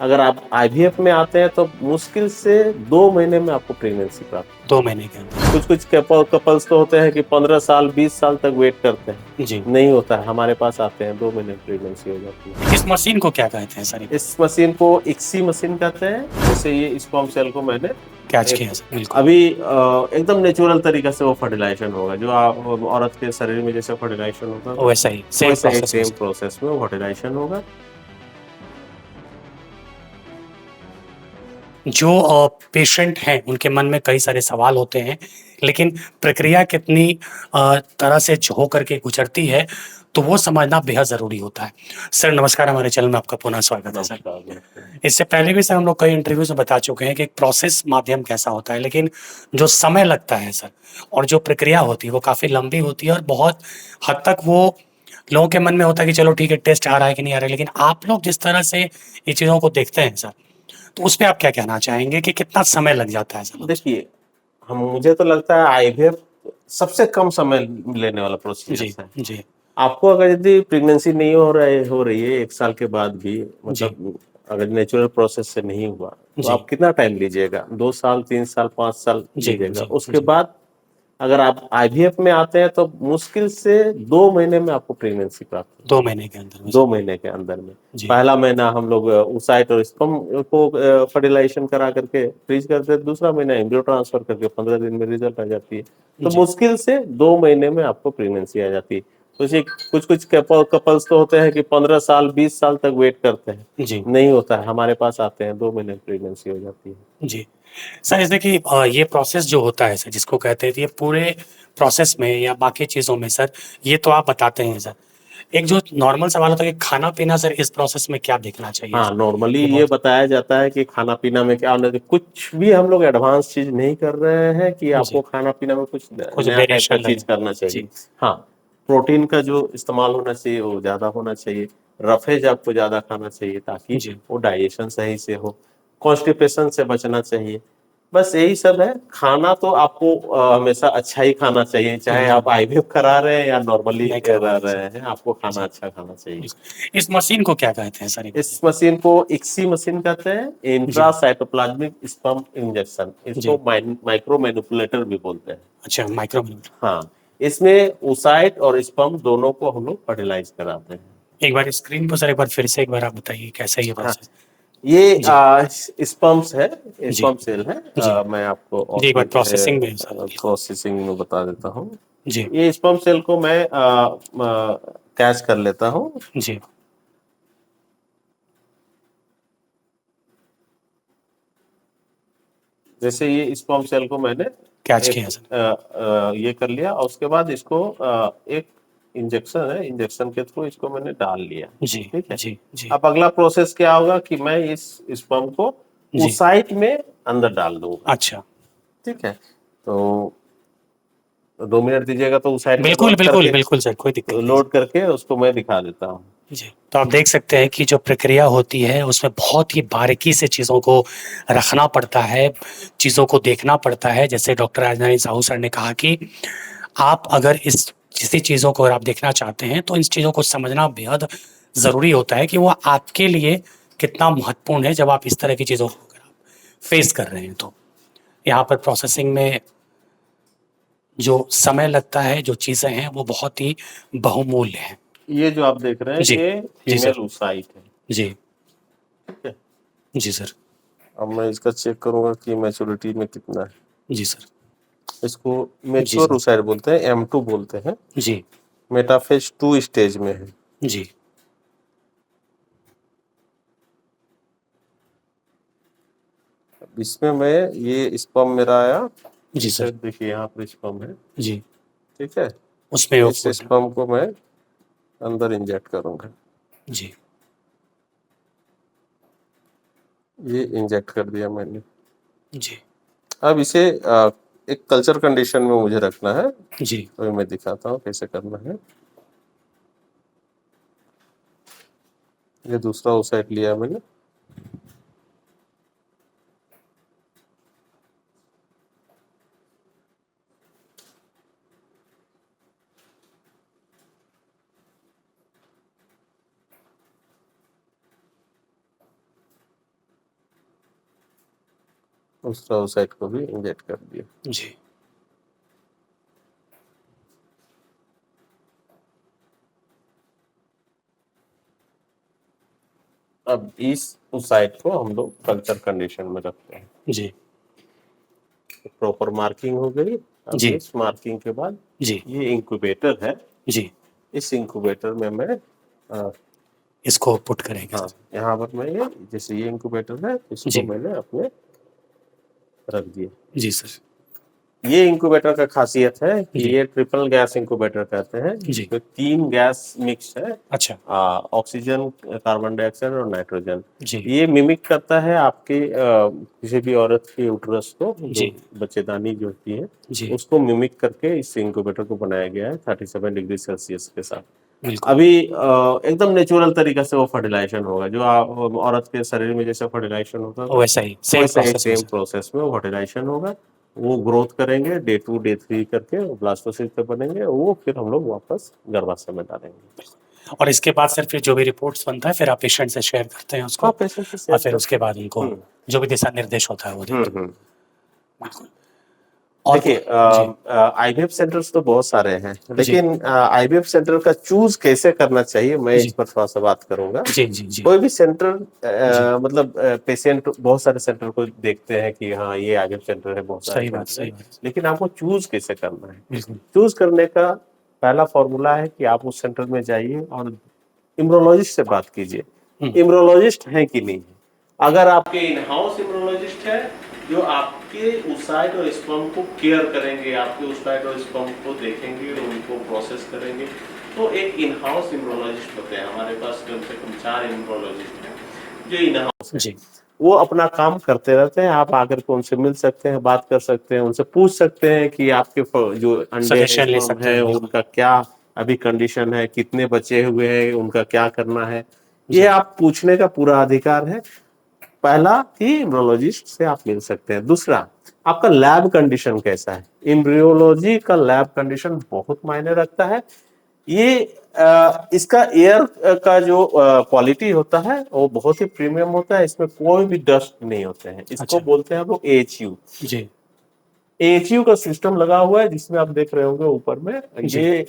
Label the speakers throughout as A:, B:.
A: अगर आप आईवीएफ में आते हैं तो मुश्किल से 2 महीने में आपको प्रेगनेंसी प्राप्त।
B: 2 महीने के अंदर।
A: कुछ-कुछ कपल्स तो होते हैं कि 15 साल, 20 साल तक वेट करते हैं।
B: जी।
A: नहीं होता है, हमारे पास आते हैं 2 महीने में प्रेगनेंसी हो जाती है।
B: इस मशीन को क्या कहते हैं सर?
A: इस मशीन को इक्सी मशीन कहते हैं। जैसे ये स्पर्म सेल को मैंने
B: कैच
A: एक
B: किया सर, बिल्कुल।
A: अभी एकदम नेचुरल तरीका से वो फर्टिलाइजेशन होगा, जो औरत के शरीर में जैसे फर्टिलाइजेशन होता है
B: वैसा ही, सेम
A: वैसे ही
B: प्रोसेस में
A: सेम
B: सर।
A: प्रोसेस में फर्टिलाइजेशन होगा।
B: जो पेशेंट हैं, उनके मन में कई सारे सवाल होते हैं, लेकिन प्रक्रिया कितनी तरह से हो करके गुजरती है, तो वो समझना बेहद ज़रूरी होता है। सर नमस्कार, हमारे चैनल में आपका पुनः स्वागत है सर।
A: नमस्कार, नमस्कार।
B: इससे पहले भी सर हम लोग कई इंटरव्यूज़ में बता चुके हैं कि एक प्रोसेस माध्यम कैसा होता है, लेकिन जो समय लगता है सर और जो प्रक्रिया होती है, वो काफ़ी लंबी होती है और बहुत हद तक वो लोगों के मन में होता है कि चलो ठीक है, टेस्ट आ रहा है कि नहीं आ रहा है। लेकिन आप लोग जिस तरह से ये चीज़ों को देखते हैं सर, तो उस पे आप क्या कहना चाहेंगे कि कितना समय लग जाता है सर उसमें?
A: देखिए, हम मुझे तो लगता है आईवीएफ सबसे कम समय लेने वाला
B: जी,
A: प्रोसीजर है।
B: जी,
A: आपको अगर यदि प्रेगनेंसी नहीं हो रही है 1 साल के बाद भी,
B: जी,
A: मतलब अगर नेचुरल प्रोसेस से नहीं हुआ, तो
B: जी,
A: आप कितना टाइम लीजिएगा? 2 साल, 3 साल, 5 साल
B: जी,
A: लीजिएगा।
B: जी,
A: उसके
B: जी।
A: बाद अगर आप आईवीएफ में आते हैं तो मुश्किल से 2 महीने में आपको प्रेगनेंसी प्राप्त हो
B: 2
A: जाती
B: महीने के अंदर में
A: है,
B: सर।
A: 2 महीने के अंदर में।
B: जी,
A: पहला महीना हम लोग oocyte और स्पर्म को फर्टिलाइजेशन करा करके फ्रीज करते हैं, दूसरा महीना एम्ब्रियो ट्रांसफर करके 15 दिन में रिजल्ट आ जाती है। तो
B: जी,
A: मुश्किल से 2 महीने में आपको प्रेगनेंसी आ जाती है। कुछ-कुछ कपल्स तो होते हैं कि 15 साल, 20 साल तक वेट करते हैं।
B: जी,
A: नहीं होता है, हमारे पास आते हैं 2 महीने में प्रेगनेंसी हो जाती है।
B: जी। सर जैसे कि ये प्रोसेस जो होता है सर जिसको कहते हैं ये पूरे प्रोसेस में या बाकी चीज़ों में सर, ये तो आप बताते हैं सर। एक जो नॉर्मल सवाल होता है कि खाना-पीना सर इस प्रोसेस में क्या देखना चाहिए
A: हाँ,
B: सर?
A: नॉर्मली
B: ये
A: ये
B: बहुत
A: बताया जाता है कि खाना-पीना में क्या होना चाहिए। कुछ भी हम लोग एडवांस चीज़ नहीं कर रहे हैं कि आपको
B: जी,
A: खाना-पीना में कुछ
B: कुछ
A: नया टाइप का
B: वेरिएशन
A: चीज़
B: लगे।
A: करना चाहिए।
B: जी,
A: हाँ, प्रोटीन का जो इस्तेमाल होना चाहिए वो ज़्यादा होना चाहिए। रफ़ेज आपको ज़्यादा खाना चाहिए ताकि
B: जी,
A: वो डाइजेशन सही से हो। कॉन्स्टिपेशन से बचना चाहिए। बस यही सब है। खाना तो आपको हमेशा अच्छा ही खाना चाहिए, चाहे
B: बिल्कुल,
A: आप आईवीएफ करा रहे हैं या नॉर्मली
B: नहीं करवा
A: रह
B: रहे हैं सर।
A: रहे हैं, आपको खाना
B: जी,
A: अच्छा खाना चाहिए।
B: बिल्कुल। इस मशीन को क्या कहते हैं सर एक बार?
A: इस मशीन को इक्सी मशीन कहते हैं,
B: जी,
A: इंट्रासाइटोप्लाज्मिक स्पर्म इंजेक्शन। इसको
B: जी।
A: माइक्रो मैनिपुलेटर भी बोलते हैं।
B: अच्छा माइक्रो मिनट।
A: हाँ, इसमें oocyte और स्पर्म दोनों को हम लोग फर्टिलाइज कराते हैं।
B: एक बार स्क्रीन पर सर एक बार फिर से एक बार आप बताइए कैसा है ये
A: हाँ,
B: प्रोसेस?
A: ये
B: जी,
A: स्पर्म्स है,
B: जी,
A: स्पर्म सेल है।
B: जी।
A: मैं आपको और
B: जी, एक
A: भी
B: बार प्रोसेसिंग में है सर अभी।
A: प्रोसेसिंग में बता देता हूँ।
B: जी,
A: ये स्पर्म सेल को मैं कैच कर लेता हूँ।
B: जी,
A: जैसे ये स्पर्म सेल को मैंने
B: कैच
A: एक
B: किया सर।
A: ये कर लिया और उसके बाद इसको एक इंजेक्शन है, इंजेक्शन के थ्रू इसको मैंने डाल लिया।
B: जी,
A: ठीक है।
B: जी, जी,
A: अब अगला प्रोसेस क्या होगा कि मैं इस स्पर्म को
B: जी।
A: oocyte में अंदर डाल दूंगा।
B: अच्छा।
A: ठीक है। तो 2 मिनट दीजिएगा तो oocyte में
B: बिल्कुल, बिल्कुल, बिल्कुल सर, कोई दिक्कत नहीं सर।
A: लोड करके उसको मैं दिखा देता हूँ।
B: जी, तो आप देख सकते हैं कि जो प्रक्रिया होती है उसमें बहुत ही बारीकी से चीज़ों को रखना पड़ता है, चीज़ों को देखना पड़ता है। जैसे डॉक्टर राजनंदन साहू सर ने कहा कि आप अगर इस किसी चीज़ों को अगर आप देखना चाहते हैं तो इन चीज़ों को समझना बेहद ज़रूरी होता है कि वो आपके लिए कितना महत्वपूर्ण है जब आप इस तरह की चीज़ों को अगर आप फेस कर रहे हैं तो। यहाँ पर प्रोसेसिंग में जो समय लगता है, जो चीज़ें हैं वो बहुत ही बहुमूल्य हैं।
A: ये जो आप देख रहे हैं
B: जी,
A: ये
B: जी
A: फीमेल
B: सर।
A: oocyte है।
B: जी,
A: ठीक है।
B: जी सर।
A: अब मैं इसका चेक करूंगा कि मैच्योरिटी में कितना है।
B: जी सर।
A: इसको
B: जी
A: मेच्योर
B: सर।
A: oocyte बोलते हैं, M2 बोलते हैं।
B: जी,
A: मेटाफेज 2 स्टेज में है।
B: जी,
A: इसमें मैं ये स्पर्म मेरा आया।
B: जी
A: इसे
B: सर।
A: देखिए यहाँ पर स्पर्म है।
B: जी,
A: ठीक है।
B: उसमें वो
A: इस
B: फूड
A: स्पर्म को मैं अंदर इंजेक्ट करूंगा।
B: जी,
A: ये इंजेक्ट कर दिया मैंने।
B: जी,
A: अब इसे एक कल्चर कंडीशन में मुझे रखना है।
B: जी,
A: तो मैं दिखाता हूँ कैसे करना है। ये दूसरा oocyte लिया मैंने। उस साइड को भी इंजेक्ट कर दिया।
B: जी।
A: अब उस साइड को हम लोग कल्चर कंडीशन में रखते हैं।
B: जी।
A: प्रॉपर मार्किंग हो गई। अब
B: जी।
A: इस मार्किंग के बाद
B: जी।
A: ये इंक्यूबेटर है।
B: जी।
A: इस इंक्यूबेटर में मैं
B: इसको पुट करेंगे।
A: हाँ, यहाँ पर मैं ये जैसे ये इंक्यूबेटर है, इसको
B: जी।
A: मैंने अपने रख दिया।
B: जी सर।
A: ये इंक्यूबेटर का खासियत है कि
B: जी।
A: ये ट्रिपल गैस इंक्यूबेटर कहते हैं।
B: जी।
A: तो 3 गैस मिक्स है,
B: अच्छा।
A: ऑक्सीजन, कार्बन डाइऑक्साइड और नाइट्रोजन।
B: जी।
A: ये मिमिक करता है आपके किसी भी औरत के यूट्रस को, जो
B: जी।
A: बच्चेदानी जो होती है,
B: जी।
A: उसको मिमिक करके इस इंक्यूबेटर को बनाया गया है 37 डिग्री सेल्सियस के साथ।
B: बिल्कुल।
A: अभी एकदम नेचुरल तरीका से वो फर्टिलाइजेशन होगा, जो औरत के शरीर में जैसे फर्टिलाइजेशन होता है
B: वैसा ही सेम
A: वैसे ही
B: प्रोसेस
A: सेम प्रोसेस में वो फर्टिलाइजेशन होगा। वो ग्रोथ करेंगे, डे 2 डे 3 करके ब्लास्टोसिस्ट पे बनेंगे, वो फिर हम लोग वापस गर्भाशय में डालेंगे।
B: और इसके बाद सर फिर जो भी रिपोर्ट्स बनता है फिर आप पेशेंट से शेयर करते हैं उसको।
A: हाँ, पेशेंट से
B: और
A: शेयर
B: फिर
A: कर।
B: उसके बाद उनको जो भी दिशा निर्देश होता है वो देते हैं। बिल्कुल। और
A: देखिए,
B: जी।
A: आईवीएफ सेंटर्स तो बहुत सारे हैं,
B: जी।
A: लेकिन आईवीएफ सेंटर का चूज कैसे करना चाहिए, मैं
B: जी।
A: इस पर थोड़ा सा बात करूंगा।
B: जी। जी। जी।
A: कोई भी सेंटर
B: जी।
A: मतलब पेशेंट बहुत सारे सेंटर को देखते हैं कि हाँ ये आईवीएफ सेंटर है, बहुत सारे
B: सही बात,
A: सेंटर है,
B: सही बात।
A: लेकिन आपको चूज कैसे करना है।
B: बिल्कुल।
A: चूज करने का पहला फॉर्मूला है कि आप उस सेंटर में जाइए और इम्यूनोलॉजिस्ट से बात कीजिए, इम्यूनोलॉजिस्ट है कि नहीं है। अगर आपके इन हाउस इम्यूनोलॉजिस्ट है जो आपके ऊसाइड और स्पर्म को केयर करेंगे, आपके ऊसाइड और स्पर्म को देखेंगे, उनको प्रोसेस करेंगे, तो एक इन हाउस इम्यूनोलॉजिस्ट होते हैं। हमारे पास कम से कम 4 इम्यूनोलॉजिस्ट हैं जो इन हाउस है। वो अपना काम करते रहते हैं। आप आकर के उनसे मिल सकते हैं, बात कर सकते हैं, उनसे पूछ सकते हैं कि आपके जो अंडे हैं उनका क्या अभी कंडीशन है, कितने बचे हुए हैं, उनका क्या करना है, ये आप पूछने का पूरा अधिकार है। पहला कि इम्ब्रियोलॉजिस्ट से आप मिल सकते हैं। दूसरा, आपका लैब कंडीशन कैसा है। एम्ब्रियोलॉजी का लैब कंडीशन बहुत मायने रखता है। ये इसका एयर का जो क्वालिटी होता है वो बहुत ही प्रीमियम होता है। इसमें कोई भी डस्ट नहीं होते हैं। इसको बोलते हैं हम लोग एएचयू। जी। एएचयू का सिस्टम लगा हुआ है, जिसमें आप देख रहे होंगे ऊपर में ये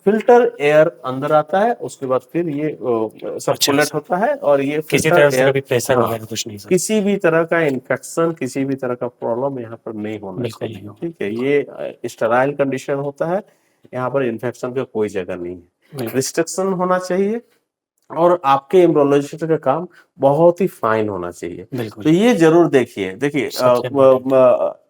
A: फिल्टर एयर अंदर आता है, उसके बाद फिर ये सर्कुलेट होता है और ये
B: किसी तरह से कभी प्रेशर वगैरह कुछ नहीं,
A: किसी भी तरह का इन्फेक्शन, किसी भी तरह का प्रॉब्लम यहाँ पर नहीं होना चाहिए। ठीक है, ये स्टेराइल कंडीशन होता है, यहाँ पर इन्फेक्शन का कोई जगह नहीं है। रिस्ट्रिक्शन होना चाहिए और आपके एम्ब्रियोलॉजिस्ट का काम बहुत ही फाइन होना चाहिए। तो ये जरूर देखिए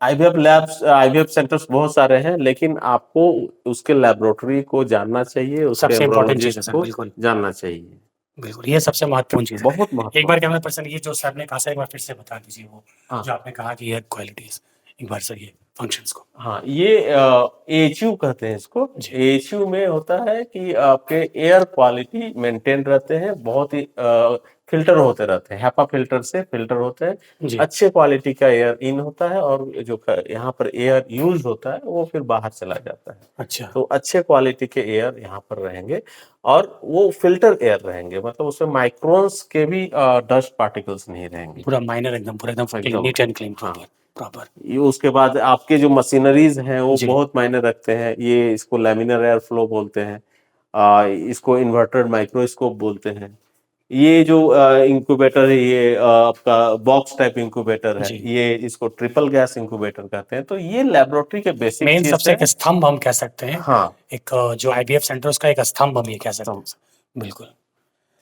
A: आईवीएफ लैब्स, आईवीएफ सेंटर्स बहुत सारे हैं, लेकिन आपको उसके लैबोरेटरी को जानना चाहिए, उसके एम्ब्रियोलॉजिस्ट को जानना चाहिए।
B: बिल्कुल, ये सबसे महत्वपूर्ण चीज है।
A: बहुत महत्वपूर्ण।
B: एक बार कैमरा पर्सन ये जो सर ने कहा, एक बार फिर से बता दीजिए वो जो आपने कहा कि एयर क्वालिटीज, एक बार सर ये फंक्शंस को। हाँ,
A: ये एएचयू कहते हैं इसको। एएचयू में होता है कि आपके एयर क्वालिटी मेंटेन रहते हैं, बहुत ही फिल्टर होते रहते हैं, हैपा फिल्टर से फिल्टर होते हैं, अच्छे क्वालिटी का एयर इन होता है और जो यहाँ पर एयर यूज होता है वो फिर बाहर चला जाता है। अच्छा, तो अच्छे क्वालिटी के एयर यहाँ पर रहेंगे और वो फिल्टर एयर रहेंगे, मतलब उसमें माइक्रोन्स के भी डस्ट पार्टिकल्स नहीं रहेंगे,
B: पूरा माइनर एकदम, पूरा एकदम नीट एंड क्लीन प्रॉपर।
A: ये उसके बाद आपके जो मशीनरीज हैं वो बहुत मायने रखते हैं। ये इसको लैमिनर एयर फ्लो बोलते हैं, इसको इन्वर्टेड माइक्रोस्कोप बोलते हैं। ये जो इंक्यूबेटर है ये आपका बॉक्स टाइप इंक्यूबेटर है, ये इसको ट्रिपल गैस इंक्यूबेटर कहते हैं। तो ये लेबोरेटरी के बेसिक
B: मेन सबसे एक स्तंभ हम कह सकते हैं। हाँ, एक जो आईवीएफ सेंटर उसका एक स्तंभ हम ये कह सकते हैं। बिल्कुल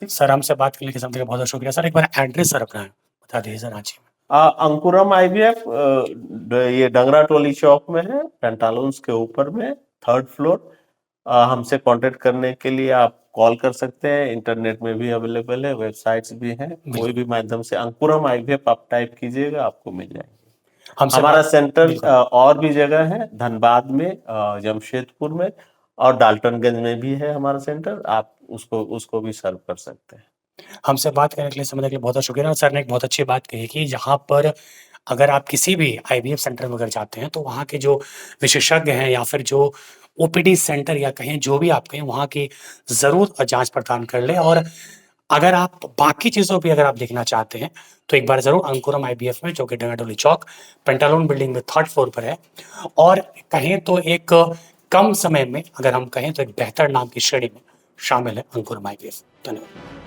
B: सर, हमसे बात करने के लिए बहुत शुक्रिया सर। एक बार एड्रेस सर अपना बता दीजिए सर। रांची में
A: अंकुरम आईवीएफ ये डंगरा टोली चौक में है, पेंटालून्स के ऊपर में, 3rd फ्लोर। हमसे कांटेक्ट करने के लिए आप कॉल कर सकते हैं, इंटरनेट में भी अवेलेबल है, वेबसाइट्स भी हैं, कोई भी माध्यम से अंकुरम आईवीएफ आप टाइप कीजिएगा आपको मिल जाएंगे। हमारा सेंटर और भी जगह है, धनबाद में, जमशेदपुर में और डाल्टनगंज में भी है हमारा सेंटर। आप उसको भी सर्व कर सकते हैं।
B: हमसे बात करने के लिए, समझने के लिए बहुत शुक्रिया। सर ने एक बहुत अच्छी बात कही कि यहाँ पर अगर आप किसी भी आईवीएफ सेंटर में अगर जाते हैं तो वहाँ के जो विशेषज्ञ हैं या फिर जो ओपीडी सेंटर या कहें जो भी आप कहें, वहाँ की ज़रूर जांच पड़ताल कर लें और अगर आप बाकी चीज़ों भी अगर आप देखना चाहते हैं तो एक बार ज़रूर अंकुरम आईवीएफ में, जो कि डंगाडोली चौक पेंटालोन बिल्डिंग में 3rd फ्लोर पर है, और कहें तो एक कम समय में अगर हम कहें तो एक बेहतर नाम की श्रेणी में शामिल है अंकुरम आईवीएफ। धन्यवाद।